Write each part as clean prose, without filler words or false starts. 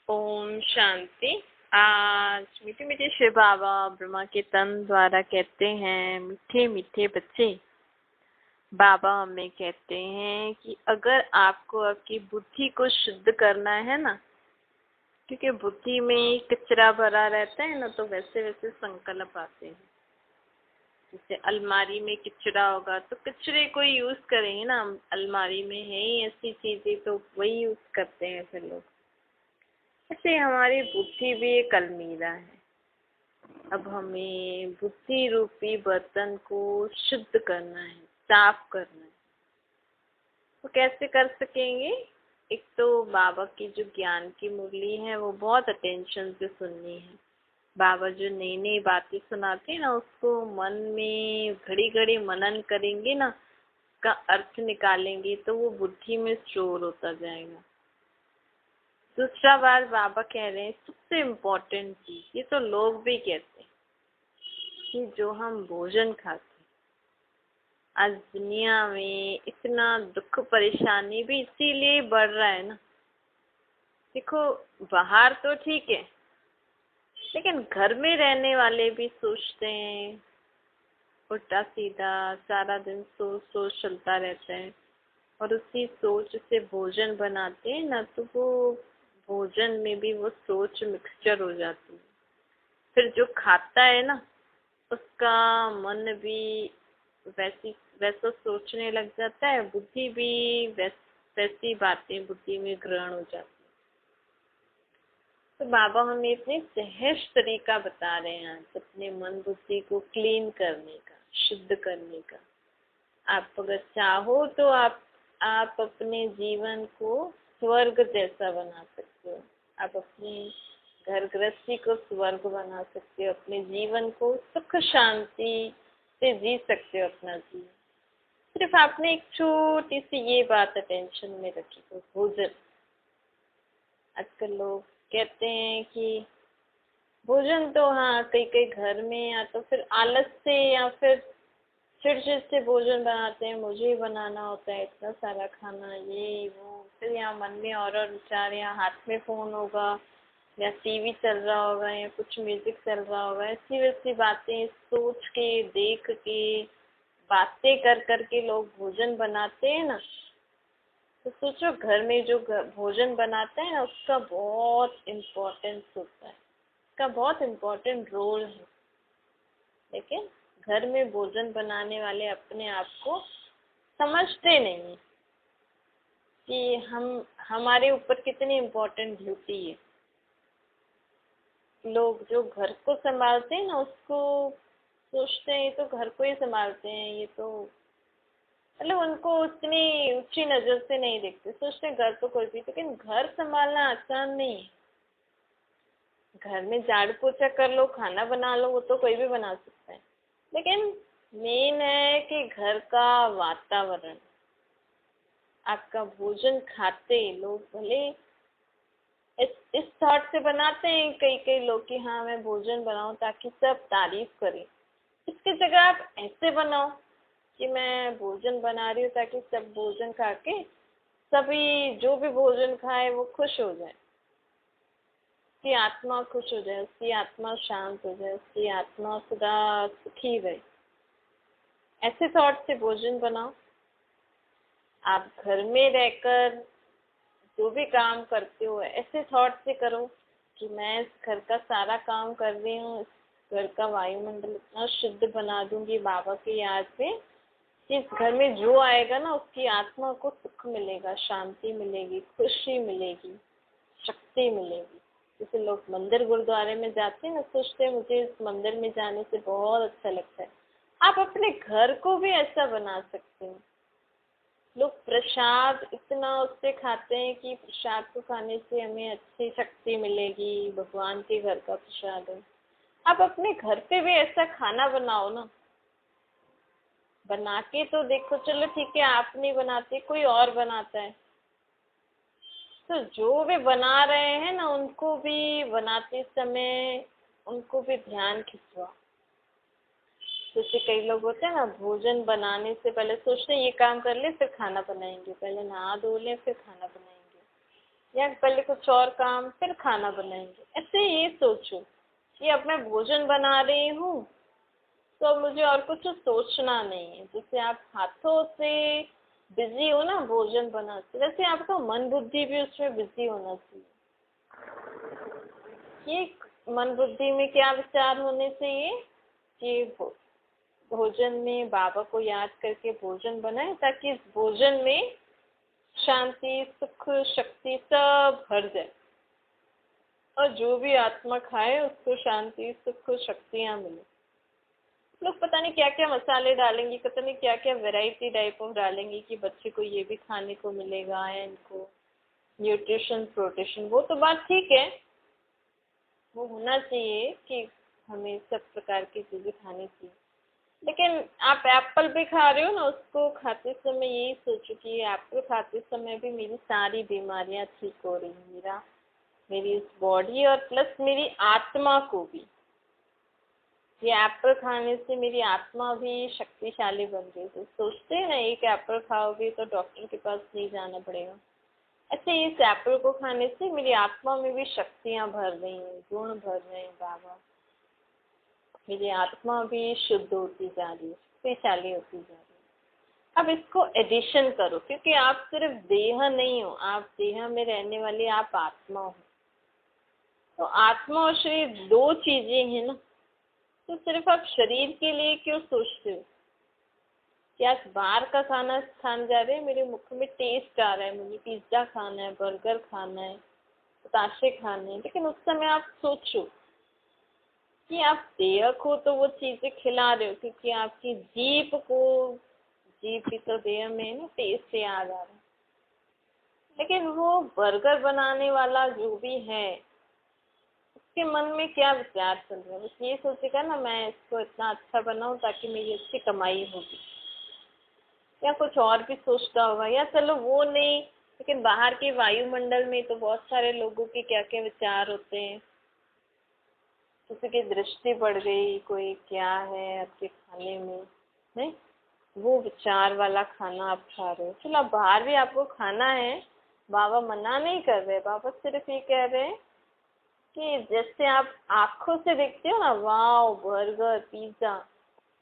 ओम शांति। आज मीठे मीठे शिव बाबा ब्रह्मा के तन द्वारा कहते हैं, मीठे मीठे बच्चे, बाबा हमें कहते हैं कि अगर आपको आपकी बुद्धि को शुद्ध करना है ना, क्योंकि बुद्धि में कचरा भरा रहता है ना, तो वैसे वैसे संकल्प आते हैं। जैसे अलमारी में कचरा होगा तो कचरे को यूज करेंगे ना, अलमारी में है ही ऐसी चीजें तो वही यूज करते हैं फिर लोग। ऐसे हमारी बुद्धि भी एक अलमीरा है। अब हमें बुद्धि रूपी बर्तन को शुद्ध करना है, साफ करना है। तो कैसे कर सकेंगे? एक तो बाबा की जो ज्ञान की मुरली है वो बहुत अटेंशन से सुननी है। बाबा जो नई नई बातें सुनाते हैं ना, उसको मन में घड़ी घड़ी मनन करेंगे ना, उसका अर्थ निकालेंगे तो वो बुद्धि में स्टोर होता जाएगा। दूसरा बात बाबा कह रहे हैं, सबसे इम्पोर्टेंट चीज, ये तो लोग भी कहते हैं कि जो हम भोजन खाते हैं, आज दुनिया में इतना दुख परेशानी भी इसीलिए बढ़ रहा है ना। देखो, बाहर तो ठीक है, लेकिन घर में रहने वाले भी सोचते हैं उल्टा सीधा, सारा दिन सोच सोच चलता रहता है, और उसी सोच से भोजन बनाते हैं ना, तो वो भोजन में भी वो सोच मिक्सचर हो जाती है। फिर जो खाता है ना, उसका मन भी वैसा सोचने लग जाता है, बुद्धि भी वैसी बातें बुद्धि में ग्रहण हो जाती है। तो बाबा हमें इतने सहज तरीका बता रहे हैं आज अपने मन बुद्धि को क्लीन करने का, शुद्ध करने का। आप अगर चाहो तो आप अपने जीवन को स्वर्ग जैसा बना सकते हो। आप अपने घर गृहस्थी को स्वर्ग बना सकते हो, अपने जीवन को सुख शांति से जी सकते हो अपना जीवन। सिर्फ आपने एक छोटी सी ये बात अटेंशन में रखी, तो भोजन। आजकल लोग कहते हैं कि भोजन तो हाँ कई कई घर में, या तो फिर आलस से या फिर चिड़चिड़ से भोजन बनाते हैं, मुझे ही बनाना होता है इतना सारा खाना, ये वो। फिर यहाँ मन में और विचार, यहाँ हाथ में फोन होगा या टीवी चल रहा होगा या कुछ म्यूजिक चल रहा होगा, ऐसी वैसी बातें सोच के देख के बातें कर करके लोग भोजन बनाते हैं ना। तो सोचो, घर में जो भोजन बनाते हैं ना, उसका बहुत इम्पोर्टेंस होता है, उसका बहुत इम्पोर्टेंट रोल है। लेकिन घर में भोजन बनाने वाले अपने आप को समझते नहीं कि हमारे ऊपर कितनी इम्पोर्टेंट ड्यूटी है। लोग जो घर को संभालते हैं ना, उसको सोचते हैं ये तो घर को ही संभालते हैं, ये तो मतलब उनको उतनी ऊंची नजर से नहीं देखते, सोचते हैं घर तो कोई भी। लेकिन घर संभालना आसान नहीं है। घर में झाड़ू पोछा कर लो, खाना बना लो, वो तो कोई भी बना सकता है। लेकिन मेन है कि घर का वातावरण, आपका भोजन खाते लोग भले इस थॉट से बनाते हैं कई कई लोग कि हाँ मैं भोजन बनाऊं ताकि सब तारीफ करें। इसकी जगह आप ऐसे बनाओ कि मैं भोजन बना रही हूँ ताकि सब भोजन खा के सभी जो भी भोजन खाए वो खुश हो जाए, उसकी आत्मा खुश हो जाए, उसकी आत्मा शांत हो जाए, उसकी आत्मा सदा सुखी रहे। ऐसे थॉट से भोजन बनाओ। आप घर में रहकर जो भी काम करते हो ऐसे थॉट से करो कि मैं इस घर का सारा काम कर रही हूँ, इस घर का वायुमंडल इतना शुद्ध बना दूंगी बाबा की याद में कि इस घर में जो आएगा ना उसकी आत्मा को सुख मिलेगा, शांति मिलेगी, खुशी मिलेगी, शक्ति मिलेगी। जैसे लोग मंदिर गुरुद्वारे में जाते हैं ना, सोचते हैं मुझे इस मंदिर में जाने से बहुत अच्छा लगता है। आप अपने घर को भी ऐसा बना सकते हैं। लोग प्रसाद इतना उससे खाते हैं कि प्रसाद को खाने से हमें अच्छी शक्ति मिलेगी, भगवान के घर का प्रसाद है। आप अपने घर पे भी ऐसा खाना बनाओ ना, बना के तो देखो। चलो ठीक है, आप नहीं बनाते, कोई और बनाता है, तो जो भी बना रहे हैं ना उनको भी बनाते समय उनको भी ध्यान खिंचवाओ। जैसे कई लोग होते हैं ना, भोजन बनाने से पहले सोचते हैं ये काम कर ले फिर खाना बनाएंगे, पहले नहा धो लें फिर खाना बनाएंगे। या पहले कुछ और काम फिर खाना बनाएंगे। ऐसे ये सोचो कि अब मैं भोजन बना रही हूँ तो अब मुझे और कुछ सोचना नहीं है। जैसे आप हाथों से बिजी हो ना भोजन बनाते, वैसे आपका मन बुद्धि भी उसमें बिजी होना चाहिए। ये मन बुद्धि में क्या विचार होने चाहिए कि भोजन में बाबा को याद करके भोजन बनाए, ताकि इस भोजन में शांति सुख शक्ति सब भर जाए और जो भी आत्मा खाए उसको शांति सुख शक्तियां मिले। लोग पता नहीं क्या क्या मसाले डालेंगे, पता नहीं क्या क्या वैरायटी टाइप ऑफ डालेंगे कि बच्चे को ये भी खाने को मिलेगा या इनको न्यूट्रिशन प्रोटीशन। वो तो बात ठीक है, वो होना चाहिए कि हमें सब प्रकार की चीजें खानी चाहिए, लेकिन आप एप्पल भी खा रहे हो ना, उसको खाते समय यही सोचो कि एप्पल खाते समय भी मेरी सारी बीमारियां ठीक हो रही हैं, मेरी इस बॉडी और प्लस मेरी आत्मा को भी। ये एप्पल खाने से मेरी आत्मा भी शक्तिशाली बन गई। तो सोचते हैं ना एक एप्पल खाओगे तो डॉक्टर के पास नहीं जाना पड़ेगा, ऐसे इस एप्पल को खाने से मेरी आत्मा में भी शक्तियां भर रही हैं, गुण भर रहे हैं बाबा। मेरी आत्मा भी शुद्ध होती जा रही है, शक्तिशाली होती जा रही है। अब इसको एडिशन करो, क्योंकि आप सिर्फ देह नहीं हो, आप देह में रहने वाली आप आत्मा हो। तो आत्मा और शरीर दो चीजें हैं ना, तो सिर्फ आप शरीर के लिए क्यों सोचते हो कि आज बाहर का खाना खाने जा रहे हैं, मेरे मुख में टेस्ट आ रहा है, मुझे पिज्जा खाना है, बर्गर खाना है, बताशे खाने हैं, लेकिन उस समय आप सोचो कि आप देह को तो वो चीजें खिला रहे हो क्योंकि आपकी जीभ को, जीभ भी तो देह में है ना, टेस्ट से याद आ रहा है। लेकिन वो बर्गर बनाने वाला जो भी है उसके मन में क्या विचार चल रहा है, बस ये सोचेगा ना मैं इसको इतना अच्छा बनाऊं ताकि मेरी अच्छी कमाई होगी, या कुछ और भी सोचता होगा। या चलो वो नहीं, लेकिन बाहर के वायुमंडल में तो बहुत सारे लोगों के क्या क्या विचार होते हैं, किसी की दृष्टि पड़ गई, कोई क्या है आपके खाने में, नहीं वो विचार वाला खाना आप खा रहे हो। चलो बाहर भी आपको खाना है, बाबा मना नहीं कर रहे, बाबा सिर्फ ये कह रहे हैं कि जैसे आप आंखों से देखते हो ना वाव बर्गर पिज्जा,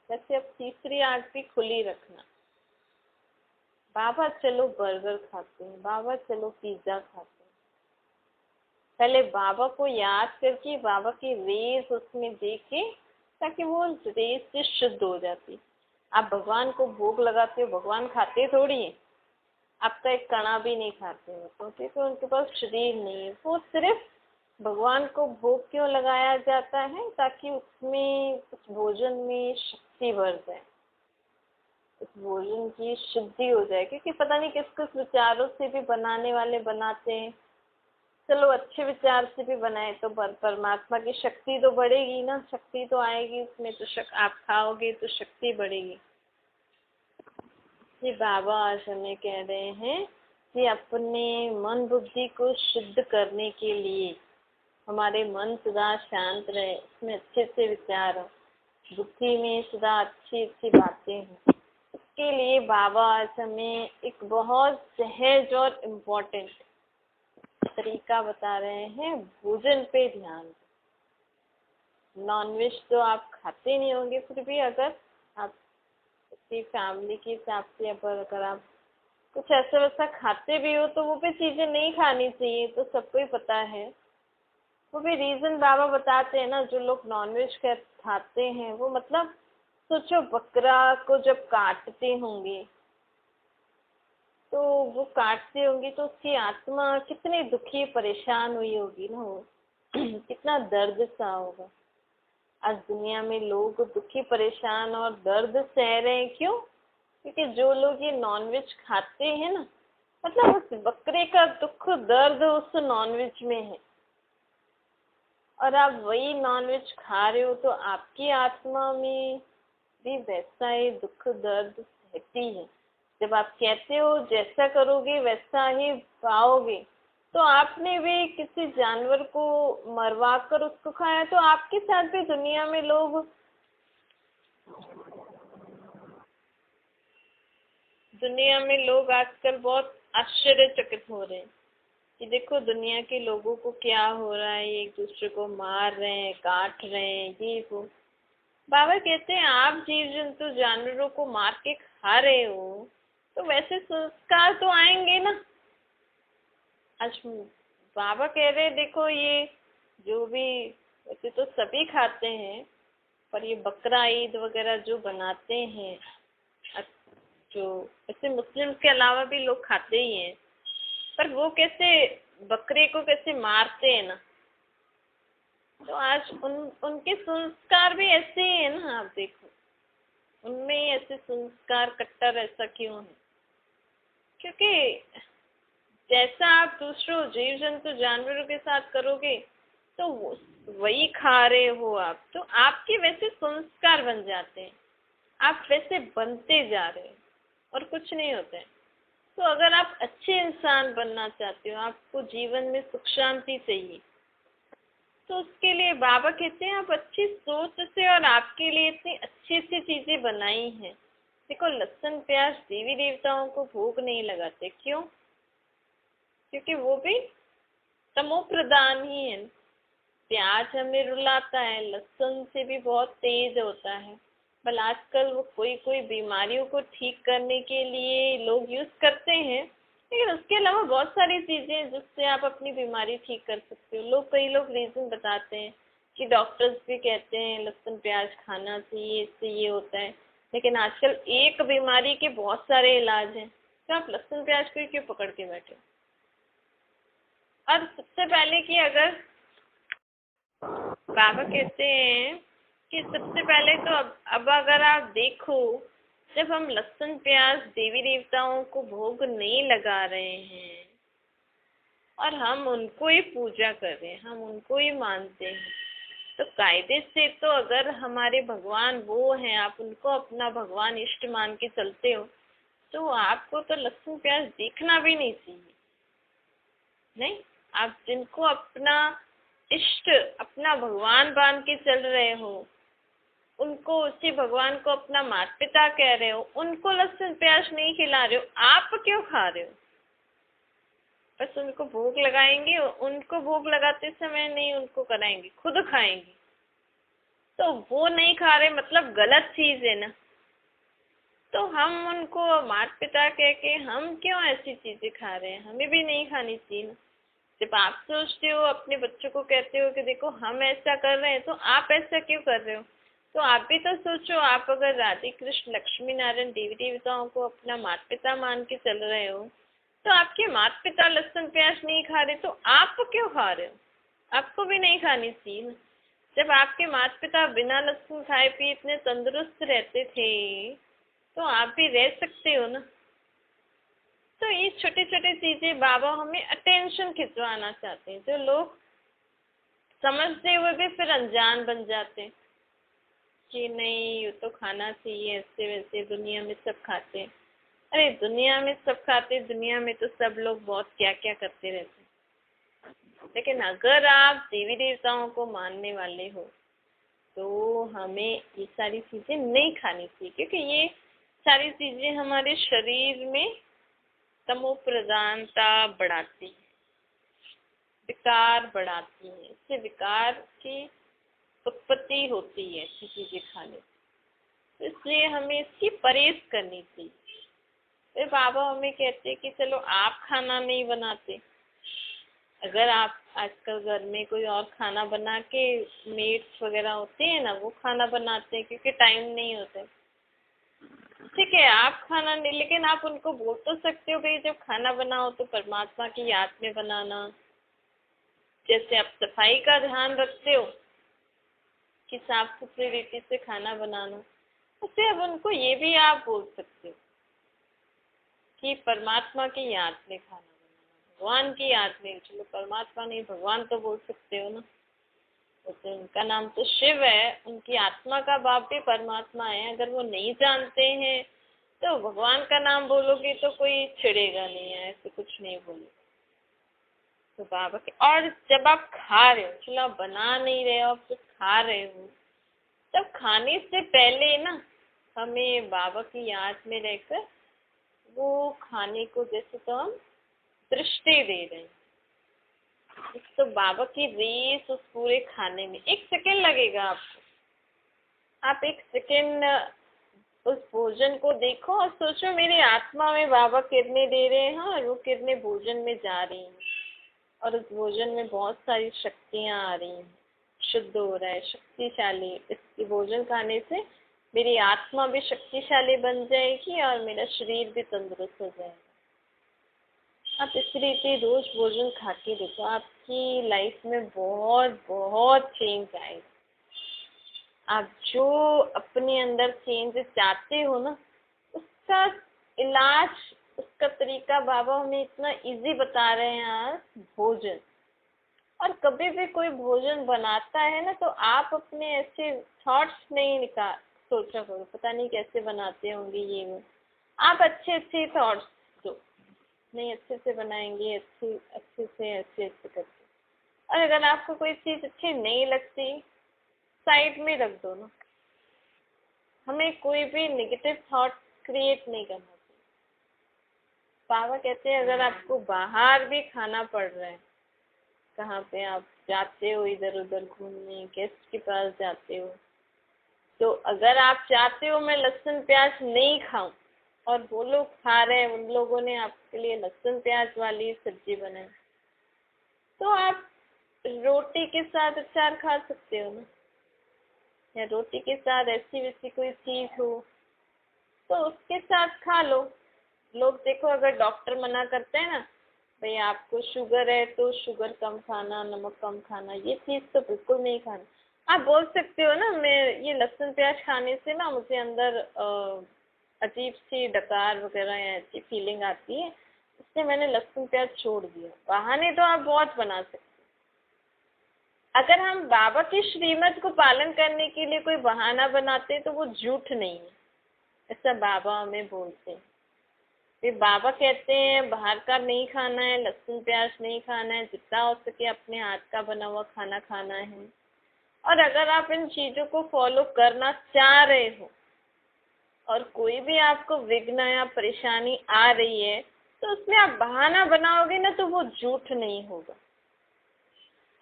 वैसे अब तीसरी आंख भी खुली रखना। बाबा चलो बर्गर खाते हैं, बाबा चलो पिज्जा खाते हैं, पहले बाबा को याद करके बाबा की रेस उसमें देखे, ताकि वो रेस से शुद्ध हो जाती। आप भगवान को भोग लगाते हो, भगवान खाते थोड़ी है, आपका एक कणा भी नहीं खाते हो, क्योंकि तो उनके पास शरीर नहीं है। वो सिर्फ भगवान को भोग क्यों लगाया जाता है, ताकि उसमें उस भोजन में शक्ति भर जाए, उस भोजन की शुद्धि हो जाए। क्योंकि पता नहीं किस किस विचारों से भी बनाने वाले बनाते हैं। चलो अच्छे विचार से भी बनाए तो परमात्मा की शक्ति तो बढ़ेगी ना, शक्ति तो आएगी उसमें, तो आप खाओगे तो शक्ति बढ़ेगी। ये बाबा आज हमें कह रहे हैं कि अपने मन बुद्धि को शुद्ध करने के लिए हमारे मन सदा शांत रहे, उसमें अच्छे अच्छे विचार हो, बुद्धि में सदा अच्छी अच्छी बातें हों। इसके लिए बाबा आज हमें एक बहुत सहज और इम्पोर्टेंट तरीका बता रहे हैं, भोजन पे ध्यान। नॉनवेज तो आप खाते नहीं होंगे, फिर भी अगर आप अपनी फैमिली के हिसाब से अगर आप कुछ ऐसा वैसा खाते भी हो तो वो भी चीजें नहीं खानी चाहिए, तो सबको ही पता है। वो भी रीजन बाबा बताते हैं ना, जो लोग नॉनवेज खाते हैं वो मतलब सोचो बकरा को जब काटते होंगे तो वो काटते होंगे तो उसकी आत्मा कितनी दुखी परेशान हुई होगी ना, वो कितना दर्द सा होगा। आज दुनिया में लोग दुखी परेशान और दर्द सह रहे हैं, क्यों? क्योंकि जो लोग ये नॉनवेज खाते हैं ना, मतलब उस बकरे का दुख दर्द उस नॉनवेज में है, और आप वही नॉनवेज खा रहे हो तो आपकी आत्मा में भी वैसा ही दुख दर्द सहती है। जब आप कहते हो जैसा करोगे वैसा ही पाओगे, तो आपने भी किसी जानवर को मरवा कर उसको खाया, तो आपके साथ भी दुनिया में लोग आजकल बहुत आश्चर्यचकित हो रहे हैं कि देखो दुनिया के लोगों को क्या हो रहा है, एक दूसरे को मार रहे हैं, काट रहे हैं, ये वो। बाबा कहते हैं आप जीव जंतु जानवरों को मार के खा रहे हो तो वैसे संस्कार तो आएंगे ना। आज बाबा कह रहे हैं देखो ये जो भी, वैसे तो सभी खाते हैं, पर ये बकरा ईद वगैरह जो बनाते हैं, जो ऐसे मुस्लिम के अलावा भी लोग खाते ही हैं, पर वो कैसे बकरे को कैसे मारते हैं ना। तो आज उनके संस्कार भी ऐसे ही है ना। आप देखो उनमें ही ऐसे संस्कार कट्टर ऐसा क्यों है? क्योंकि जैसा आप दूसरों जीव जंतु जानवरों के साथ करोगे तो वही खा रहे हो आप, तो आपके वैसे संस्कार बन जाते हैं, आप वैसे बनते जा रहे हो और कुछ नहीं होता है। तो अगर आप अच्छे इंसान बनना चाहते हो, आपको जीवन में सुख शांति चाहिए, तो उसके लिए बाबा कहते हैं आप अच्छी सोच से, और आपके लिए इतनी अच्छी अच्छी चीजें बनाई हैं। देखो लहसुन प्याज देवी देवताओं को भोग नहीं लगाते, क्यों? क्योंकि वो भी तमो प्रधान ही है। प्याज हमें रुलाता है, लहसुन से भी बहुत तेज होता है। बल आजकल वो कोई कोई बीमारियों को ठीक करने के लिए लोग यूज करते हैं, लेकिन उसके अलावा बहुत सारी चीजें हैं जिससे आप अपनी बीमारी ठीक कर सकते हो। कई लोग रीजन बताते हैं कि डॉक्टर्स भी कहते हैं लहसुन प्याज खाना चाहिए, इससे ये होता है। लेकिन आजकल एक बीमारी के बहुत सारे इलाज हैं, तो आप लहसुन प्याज को क्यों पकड़ के बैठे? और सबसे पहले कि अगर बाबा कहते हैं कि सबसे पहले तो अब अगर आप देखो, जब हम लहसुन प्याज देवी देवताओं को भोग नहीं लगा रहे हैं और हम उनको ही पूजा कर रहे हैं, हम उनको ही मानते हैं, तो कायदे से तो अगर हमारे भगवान वो हैं, आप उनको अपना भगवान इष्ट मान के चलते हो, तो आपको तो लहसुन प्याज देखना भी नहीं चाहिए। नहीं, आप जिनको अपना इष्ट, अपना भगवान मान के चल रहे हो, उनको, उसी भगवान को अपना माता पिता कह रहे हो, उनको लहसुन प्याज नहीं खिला रहे हो, आप क्यों खा रहे हो? बस उनको भोग लगाएंगे, उनको भोग लगाते समय नहीं उनको कराएंगे, खुद खाएंगे। तो वो नहीं खा रहे मतलब गलत चीज है ना। तो हम उनको माता पिता कह के हम क्यों ऐसी चीजें खा रहे हैं? हमें भी नहीं खानी चाहिए ना। जब आप सोचते हो, अपने बच्चों को कहते हो कि देखो हम ऐसा कर रहे हैं, तो आप ऐसा क्यों कर रहे हो? तो आप भी तो सोचो, आप अगर राधे कृष्ण लक्ष्मी नारायण देवी देवताओं को अपना माता पिता मान के चल रहे हो, तो आपके माता पिता लहसुन प्याज नहीं खा रहे, तो आप क्यों खा रहे हो? आपको भी नहीं खानी चाहिए ना। जब आपके माता पिता बिना लहसुन खाए पिए इतने तंदुरुस्त रहते थे, तो आप भी रह सकते हो ना। तो ये छोटे छोटे चीजें बाबा हमें अटेंशन खिंचवाना चाहते हैं, जो लोग समझते हुए भी फिर अनजान बन जाते हैं कि नहीं ये तो खाना चाहिए, ऐसे वैसे दुनिया में सब खाते हैं। अरे दुनिया में सब खाते, दुनिया में तो सब लोग बहुत क्या क्या करते रहते हैं। लेकिन अगर आप देवी देवताओं को मानने वाले हो तो हमें ये सारी चीजें नहीं खानी चाहिए, क्योंकि ये सारी चीजें हमारे शरीर में तमो प्रधानता बढ़ाती है, विकार बढ़ाती है, इससे विकार की उत्पत्ति होती है ऐसी चीजें खाने से। तो इसलिए हमें इसकी परहेज करनी चाहिए। फिर बाबा हमें कहते हैं कि चलो आप खाना नहीं बनाते, अगर आप आजकल घर में कोई और खाना बना के, मेड्स वगैरह होते हैं ना, वो खाना बनाते हैं क्योंकि टाइम नहीं होता है, ठीक है आप खाना नहीं, लेकिन आप उनको बोल तो सकते हो भाई जब खाना बनाओ तो परमात्मा की याद में बनाना। जैसे आप सफाई का ध्यान रखते हो कि साफ सुथरी रीति से खाना बनाना, उससे अब उनको ये भी आप बोल सकते हो कि परमात्मा की याद में खाना बनाना, भगवान की याद में। चलो परमात्मा नहीं, भगवान तो बोल सकते हो ना। जैसे उनका नाम तो शिव है, उनकी आत्मा का बाप भी परमात्मा है। अगर वो नहीं जानते हैं तो भगवान का नाम बोलोगे तो कोई छिड़ेगा नहीं है, ऐसे कुछ नहीं बोलेगा। तो बाबा के, और जब आप खा रहे हो, चलो आप बना नहीं रहे हो, आप कुछ खा रहे हो, तब खाने से पहले ना हमें बाबा की याद में रहकर वो खाने को, जैसे तो हम दृष्टि दे रहे हैं, तो बाबा की रेस उस पूरे खाने में 1 सेकेंड लगेगा आपको। आप 1 सेकेंड उस भोजन को देखो और सोचो मेरी आत्मा में बाबा किरणें दे रहे हैं और वो किरणें भोजन में जा रही हैं और उस भोजन में बहुत सारी शक्तियाँ आ रही हैं, शुद्ध हो रहा है, शक्तिशाली। इस भोजन खाने से मेरी आत्मा भी शक्तिशाली बन जाएगी और मेरा शरीर भी तंदुरुस्त हो जाएगा। आप इस रीति रोज भोजन खा के देखो, आपकी लाइफ में बहुत बहुत चेंज आएगा। आप जो अपने अंदर चेंज चाहते हो ना, उसका इलाज, उसका तरीका बाबा हमें इतना इजी बता रहे हैं आज, भोजन। और कभी भी कोई भोजन बनाता है ना, तो आप अपने ऐसे थॉट्स नहीं निकाल सोचा करो पता नहीं कैसे बनाते होंगे ये वो। आप अच्छे अच्छे थॉट्स दो, नहीं अच्छे से बनाएंगे, अच्छे से ऐसे ऐसे करके। और अगर आपको कोई चीज़ अच्छी नहीं लगती, साइड में रख दो ना। हमें कोई भी नेगेटिव थॉट क्रिएट नहीं करना चाहिए। बाबा कहते हैं अगर आपको बाहर भी खाना पड़ रहा है, कहाँ पे आप जाते हो इधर उधर घूमने, गेस्ट के पास जाते हो, तो अगर आप चाहते हो मैं लहसुन प्याज नहीं खाऊं और वो लोग खा रहे हैं, उन लोगों ने आपके लिए लहसुन प्याज वाली सब्जी बनाई, तो आप रोटी के साथ अचार खा सकते हो ना, या रोटी के साथ ऐसी वैसी कोई चीज हो तो उसके साथ खा लो। लोग देखो अगर डॉक्टर मना करते हैं ना, भाई आपको शुगर है तो शुगर कम खाना, नमक कम खाना, ये चीज़ तो बिल्कुल नहीं खाना। आप बोल सकते हो ना मैं ये लहसुन प्याज खाने से ना मुझे अंदर अजीब सी डकार वगैरह या ऐसी फीलिंग आती है, इसलिए मैंने लहसुन प्याज छोड़ दिया। बहाने तो आप बहुत बना सकते हो। अगर हम बाबा की श्रीमत को पालन करने के लिए कोई बहाना बनाते तो वो झूठ नहीं है, ऐसा बाबा हमें बोलते हैं। फिर बाबा कहते हैं बाहर का नहीं खाना है, लहसुन प्याज नहीं खाना है, जितना हो सके अपने हाथ का बना हुआ खाना खाना है। और अगर आप इन चीज़ों को फॉलो करना चाह रहे हो और कोई भी आपको विघ्न या परेशानी आ रही है, तो उसमें आप बहाना बनाओगे ना तो वो झूठ नहीं होगा।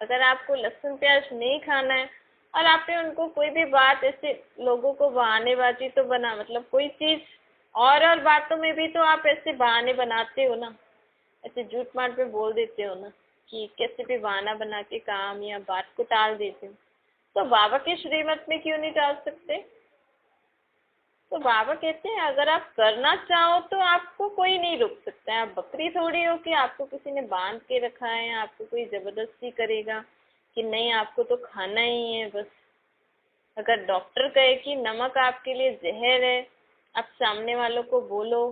अगर आपको लहसुन प्याज नहीं खाना है और आपने उनको कोई भी बात ऐसे लोगों को बहानेबाजी तो बना, मतलब कोई चीज़ और बातों में भी तो आप ऐसे बहाने बनाते हो ना, ऐसे झूठ मार पे बोल देते हो ना कि कैसे भी बहाना बना के काम या बात को टाल देते हो, तो बाबा के श्रीमत में क्यों नहीं टाल सकते। तो बाबा कहते हैं अगर आप करना चाहो तो आपको कोई नहीं रोक सकता है। आप बकरी थोड़ी हो कि आपको किसी ने बांध के रखा है, आपको कोई जबरदस्ती करेगा कि नहीं आपको तो खाना ही है बस। अगर डॉक्टर कहे कि नमक आपके लिए जहर है, आप सामने वालों को बोलो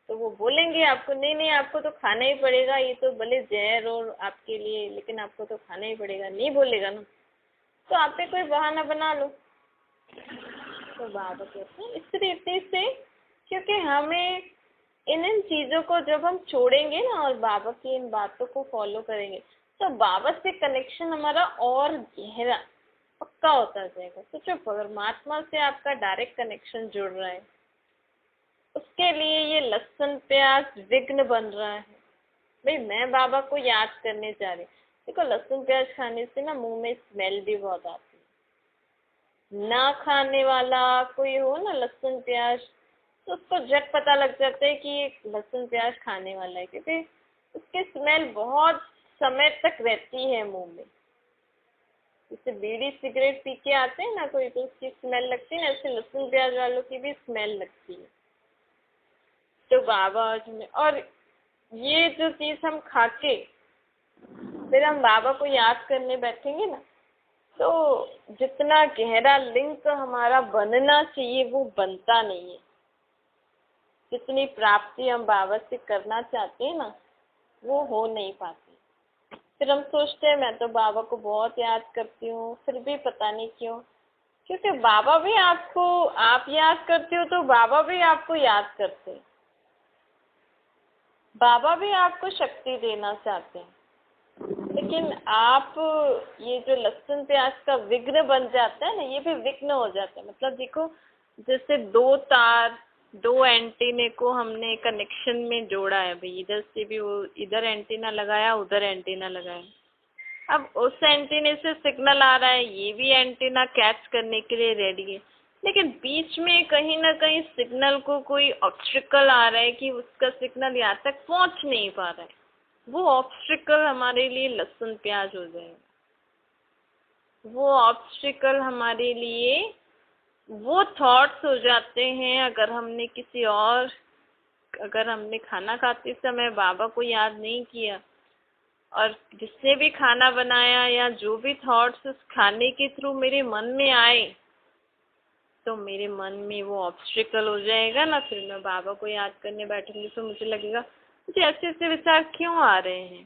तो वो बोलेंगे आपको नहीं नहीं आपको तो खाना ही पड़ेगा, ये तो भले जहर हो आपके लिए लेकिन आपको तो खाना ही पड़ेगा, नहीं बोलेगा ना, तो आप पे कोई बहाना बना लो। तो बाबा कहते हैं इस रीति से, क्योंकि हमें इन चीज़ों को जब हम छोड़ेंगे ना और बाबा की इन बातों को फॉलो करेंगे तो बाबा से कनेक्शन हमारा और गहरा पक्का होता जाएगा। सोचो परमात्मा से आपका डायरेक्ट कनेक्शन जुड़ रहा है, उसके लिए ये लहसुन प्याज विघ्न बन रहा है। भाई मैं बाबा को याद करने जा रही, देखो लहसुन प्याज खाने से ना मुंह में स्मेल भी बहुत आती है। ना खाने वाला कोई हो ना लहसुन प्याज, तो उसको झट पता लग जाता है कि ये लहसुन प्याज खाने वाला है, क्योंकि उसकी स्मेल बहुत समय तक रहती है मुंह में। जैसे बीड़ी सिगरेट पी के आते हैं ना कोई, तो उसकी स्मेल लगती है ना, ऐसे लहसुन प्याज वालों की भी स्मेल लगती है। तो बाबा में, और ये जो चीज़ हम खा के फिर हम बाबा को याद करने बैठेंगे ना, तो जितना गहरा लिंक हमारा बनना चाहिए वो बनता नहीं है। जितनी प्राप्ति हम बाबा से करना चाहते हैं ना वो हो नहीं पाती। फिर हम सोचते हैं मैं तो बाबा को बहुत याद करती हूँ, फिर भी पता नहीं क्यों, क्योंकि बाबा भी आपको, आप याद करते हो तो बाबा भी आपको याद करते हैं। बाबा भी आपको शक्ति देना चाहते हैं, लेकिन आप ये जो लहसुन प्याज का विघ्न बन जाता है ना, ये भी विघ्न हो जाता है। मतलब देखो जैसे दो तार, दो एंटीने को हमने कनेक्शन में जोड़ा है, भाई इधर से भी वो इधर एंटीना लगाया, उधर एंटीना लगाया, अब उस एंटीने से सिग्नल आ रहा है, ये भी एंटीना कैच करने के लिए रेडी है, लेकिन बीच में कहीं ना कहीं सिग्नल को कोई ऑब्स्ट्रिकल आ रहा है कि उसका सिग्नल यहाँ तक पहुंच नहीं पा रहा है। वो ऑब्स्ट्रिकल हमारे लिए लहसुन प्याज हो जाएगा। वो ऑब्स्ट्रिकल हमारे लिए वो थॉट्स हो जाते हैं। अगर हमने खाना खाते समय बाबा को याद नहीं किया, और जिसने भी खाना बनाया या जो भी थॉट्स उस खाने के थ्रू मेरे मन में आए, तो मेरे मन में वो ऑब्स्ट्रिकल हो जाएगा ना। फिर मैं बाबा को याद करने बैठूंगी तो मुझे लगेगा मुझे ऐसे ऐसे विचार क्यों आ रहे हैं।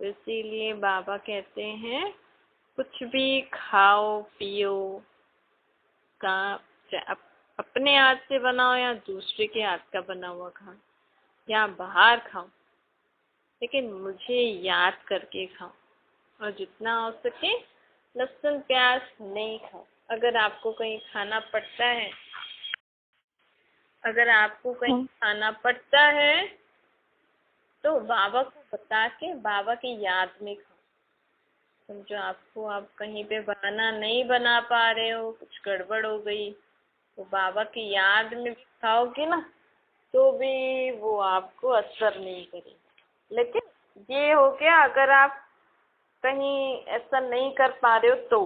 तो इसीलिए बाबा कहते हैं कुछ भी खाओ पियो का, अपने हाथ से बनाओ या दूसरे के हाथ का बना हुआ खाओ या बाहर खाओ, लेकिन मुझे याद करके खाओ। और जितना हो सके लहसुन प्याज नहीं खाओ। अगर आपको कहीं खाना पड़ता है तो बाबा को बता के बाबा की याद में खाओ। समझो आप कहीं पे खाना नहीं बना पा रहे हो, कुछ गड़बड़ हो गई, तो बाबा की याद में भी खाओगे ना, तो भी वो आपको असर नहीं करेगा। लेकिन ये हो गया अगर आप कहीं ऐसा नहीं कर पा रहे हो तो।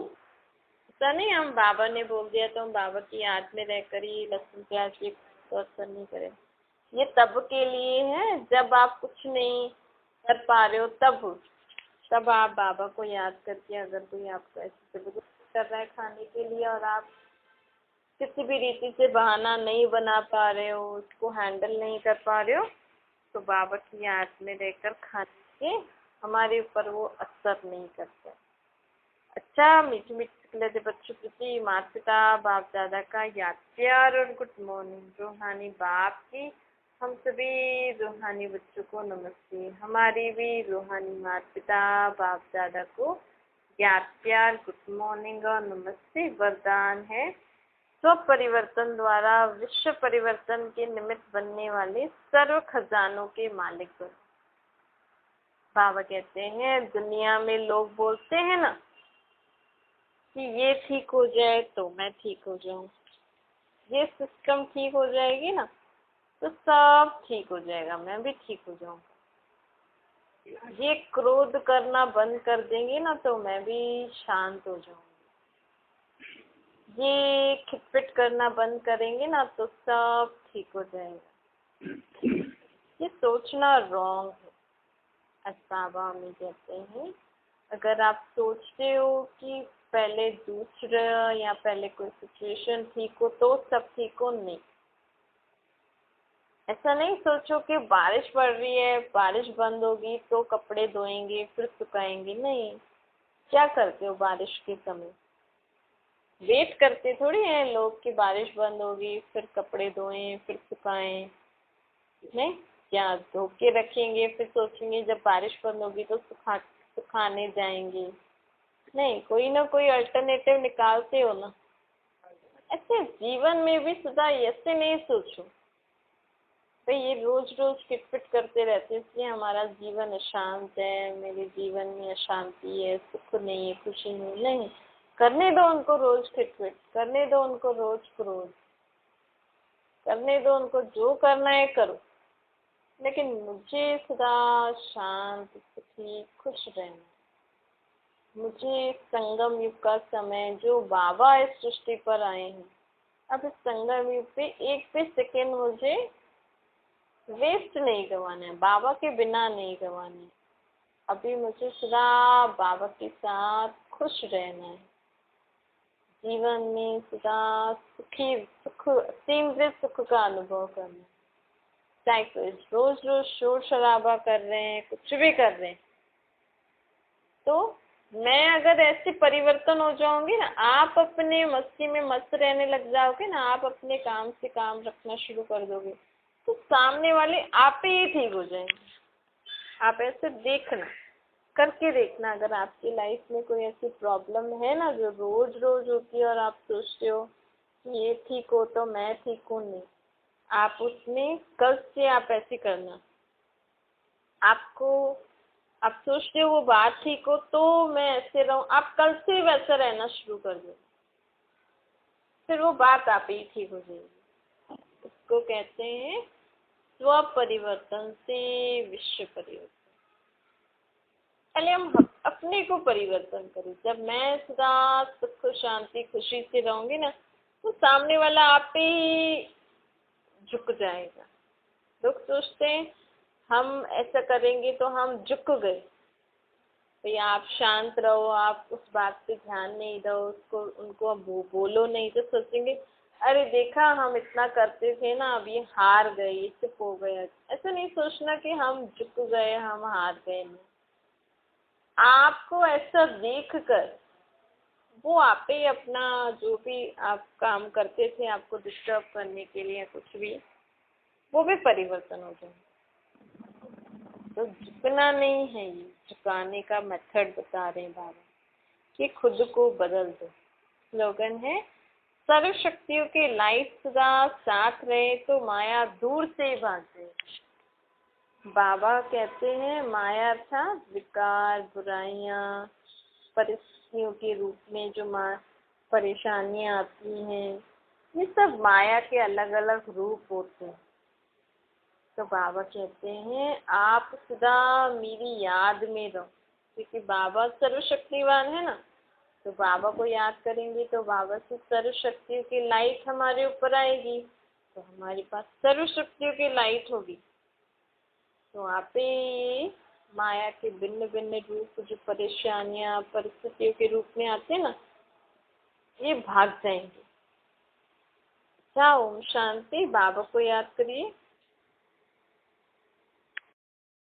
ऐसा नहीं हम बाबा ने बोल दिया तो हम बाबा की याद में रहकर ही लहसुन प्याज भी तो असर नहीं करे। ये तब के लिए है जब आप कुछ नहीं कर पा रहे हो, तब आप बाबा को याद करके, अगर कोई आपको ऐसे जबरदस्ती कर रहा है खाने के लिए और आप किसी भी रीति से बहाना नहीं बना पा रहे हो, उसको हैंडल नहीं कर पा रहे हो, तो बाबा की याद में रहकर खाने के हमारे ऊपर वो असर नहीं करते। अच्छा, मीठी मीठी लेते बच्चों प्रति माता पिता बाप दादा का याद प्यार और गुड मॉर्निंग। रूहानी बाप की हम सभी रूहानी बच्चों को नमस्ते। हमारी भी रूहानी माता पिता बाप दादा को याद प्यार गुड मॉर्निंग और नमस्ते। वरदान है स्व परिवर्तन द्वारा विश्व परिवर्तन के निमित्त बनने वाले सर्व खजानों के मालिक बनो। बाबा कहते हैं दुनिया में लोग बोलते हैं ना कि ये ठीक हो जाए तो मैं ठीक हो जाऊं, ये सिस्टम ठीक हो जाएगी ना तो सब ठीक हो जाएगा, मैं भी ठीक हो जाऊंगा। ये क्रोध करना बंद कर देंगे ना तो मैं भी शांत हो जाऊंगी। ये खिटपिट करना बंद करेंगे ना तो सब ठीक हो जाएगा। ये सोचना रॉन्ग है। बाबा हमें कहते हैं अगर आप सोचते हो कि पहले दूसरा या पहले कोई सिचुएशन ठीक हो तो सब ठीक हो, नहीं। ऐसा नहीं सोचो कि बारिश पड़ रही है, बारिश बंद होगी तो कपड़े धोएंगे फिर सुखाएंगे, नहीं। क्या करते हो बारिश के समय? वेट करते थोड़ी हैं लोग कि बारिश बंद होगी फिर कपड़े धोएं फिर सुखाएं, नहीं। क्या धो के रखेंगे फिर सोचेंगे जब बारिश बंद होगी तो सुखाने जाएंगे, नहीं। कोई ना कोई अल्टरनेटिव निकालते हो ना। ऐसे जीवन में भी सदा ऐसे नहीं सोचो भाई ये रोज रोज खिटपिट करते रहते हैं इसलिए हमारा जीवन अशांत है, मेरे जीवन में अशांति है, सुख नहीं है, खुशी नहीं। करने दो उनको रोज खिटपिट, करने दो उनको रोज क्रोध, करने दो उनको जो करना है करो, लेकिन मुझे सदा शांत सुखी खुश रहना। मुझे संगम युग का समय जो बाबा इस सृष्टि पर आए हैं, अब इस संगम युग पे एक भी सेकेंड मुझे वेस्ट नहीं करवाना है, बाबा के बिना नहीं करवाना है। अभी मुझे सदा बाबा के साथ खुश रहना है, जीवन में सदा सुख तीव्र सुख का अनुभव करना है। चाहे कोई रोज रोज शोर शराबा कर रहे हैं, कुछ भी कर रहे हैं, तो मैं अगर ऐसे परिवर्तन हो जाऊंगी ना, आप अपने मस्ती में मस्त रहने लग जाओगे ना, आप अपने काम से काम रखना शुरू कर दोगे, तो सामने वाले आप ही ठीक हो जाएंगे। आप ऐसे देखना, करके देखना। अगर आपकी लाइफ में कोई ऐसी प्रॉब्लम है ना जो रोज रोज होती है और आप सोचते हो कि ये ठीक हो तो मैं ठीक हूँ, नहीं। आप उसमें कल से आप ऐसे करना, आपको आप सोचते हो वो बात ठीक हो तो मैं ऐसे रहूं, आप कल से वैसा रहना शुरू कर दो, फिर वो बात आप ही ठीक हो जाएगी। इसको कहते हैं स्व परिवर्तन से विश्व परिवर्तन। पहले हम अपने को परिवर्तन करें। जब मैं सदा सुख शांति खुशी से रहूंगी ना, तो सामने वाला आप ही झुक जाएगा। लोग सोचते हैं हम ऐसा करेंगे तो हम झुक गए। भाई आप शांत रहो, आप उस बात पे ध्यान नहीं दो, उसको उनको बोलो नहीं, तो सोचेंगे अरे देखा हम इतना करते थे ना, अब ये हार गए, ये चुप हो गए। ऐसा नहीं सोचना कि हम झुक गए, हम हार गए। नहीं, आपको ऐसा देख कर वो आप ही अपना जो भी आप काम करते थे आपको डिस्टर्ब करने के लिए कुछ भी, वो भी परिवर्तन हो जाए। तो झुकना नहीं है, ये झुकाने का मेथड बता रहे हैं बाबा कि खुद को बदल दो। स्लोगन है सर्व शक्तियों के लाइट सदा साथ रहे तो माया दूर से भागे। बाबा कहते हैं माया अर्थात विकार, बुराइयां, परिस्थितियों के रूप में जो परेशानियां आती हैं, ये सब माया के अलग अलग रूप होते हैं। तो बाबा कहते हैं आप सदा मेरी याद में रहो, क्योंकि बाबा सर्वशक्तिवान है ना। तो बाबा को याद करेंगे तो बाबा से सर्व शक्तियों की लाइट हमारे ऊपर आएगी, तो हमारे पास सर्व शक्तियों की लाइट होगी। तो आप ही माया के भिन्न भिन्न रूप जो परेशानियां परिस्थितियों के रूप में आते हैं ना, ये भाग जाएंगे। क्या ओम शांति। बाबा को याद करिए।